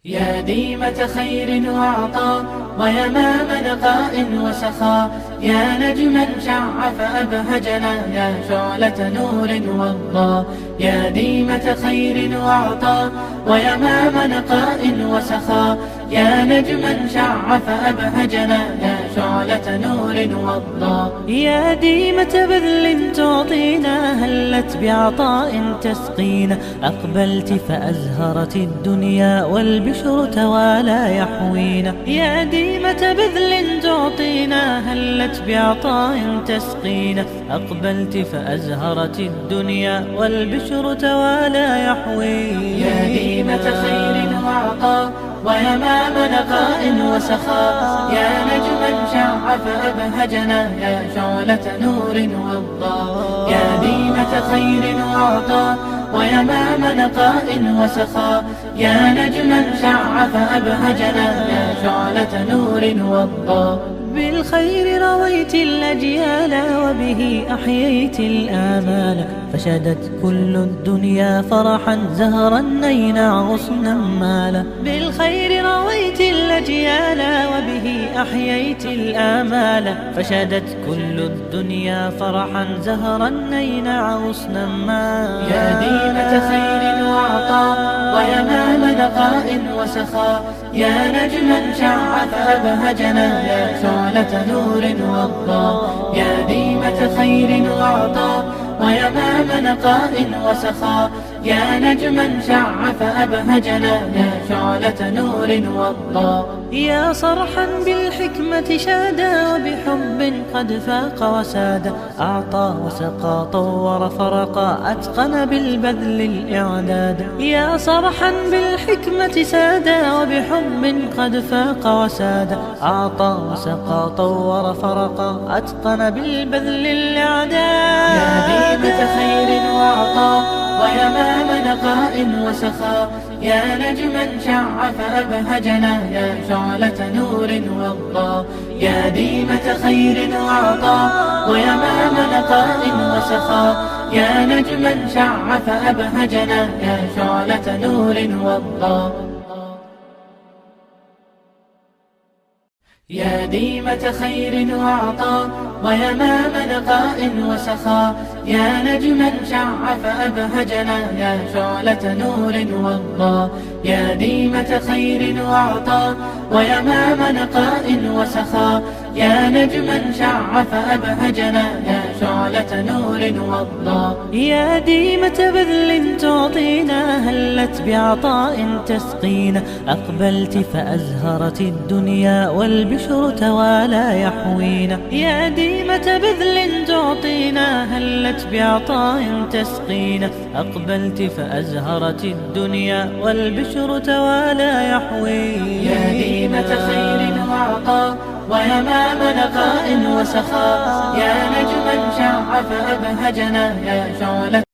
يا ديمة خير وعطاء ويمام نقاء وسخاء، يا نجما شع فأبهجنا، يا شعلة نور وضاء. يا ديمة خير وعطاء ويمام نقاء وسخاء، يا نجما شع فأبهجنا، يا شعلة نور وضاء. يا ديمة بذل تعطينا، هلت بعطاء تسقينا، أقبلت فأزهرت الدنيا والبشر توالى يحوينا. يا ديمة بذل تعطينا، هلت بعطاء تسقينا، أقبلت فأزهرت الدنيا والبشر توالى يحوينا. يا ديمة خير وعطاء ويمام نقاء وسخاء، يا نجما شع فأبهجنا، يا شعلة نور وضاء. يا ديمة خير وعطاء ويمام نقاء وسخاء، يا نجما شع فأبهجنا، يا شعلة نور وضاء. بالخير رويت الأجيال وبه أحييت الآمال، فشدت كل الدنيا فرحا زهرا نينا غصنا مالا. بالخير رويت الأجيال وبه أحييت الآمال، فشدت كل الدنيا فرحا زهرا نينا غصنا مالا. يا ديمة خير وعطاء ويمام نقاء وسخاء، يا نجما شع فأبهجنا، يا شعلة نور وضاء. يا ديمة خير وعطاء ويمام نقاء وسخاء، يا نجما شع فأبهجنا، يا شعلة نور وضاء. يا صرحا بالحكمة شادا، وبحب قد فاق وساد، أعطى وسقى طور فرقا، أتقن بالبذل الإعداد. يا صرحا بالحكمة سادا، وبحب قد فاق وساد، أعطى وسقى طور فرقا، أتقن بالبذل الإعداد. يا ديمة خير وعطاء ويمام نقاء وسخاء، يا نجما شع فأبهجنا، يا شعلة نور وضاء. يا ديمة خير وعطاء ويمام نقاء وسخاء، يا نجما شع فأبهجنا، يا شعلة نور وضاء. يا ديمة خير وعطاء ويمام نقاء وسخاء، يا نجما شع فأبهجنا، يا شعلة نور وضاء. يا ديمة خير وعطاء ويمام نقاء وسخاء، يا نجما شع فأبهجنا، يا شعلة نور وضاء. يا ديمة بذل تعطينا، هلت بعطاء تسقينا، أقبلت فأزهرت الدنيا والبشر توالى يحوينا. يا ديمة بذل تعطينا، هلت بعطاء تسقينا، أقبلت فأزهرت الدنيا والبشر توالى يحوينا. يا ديمة خير وعطاء ويمام نقاء وسخاء، يا نجما شع فأبهجنا، يا شعلة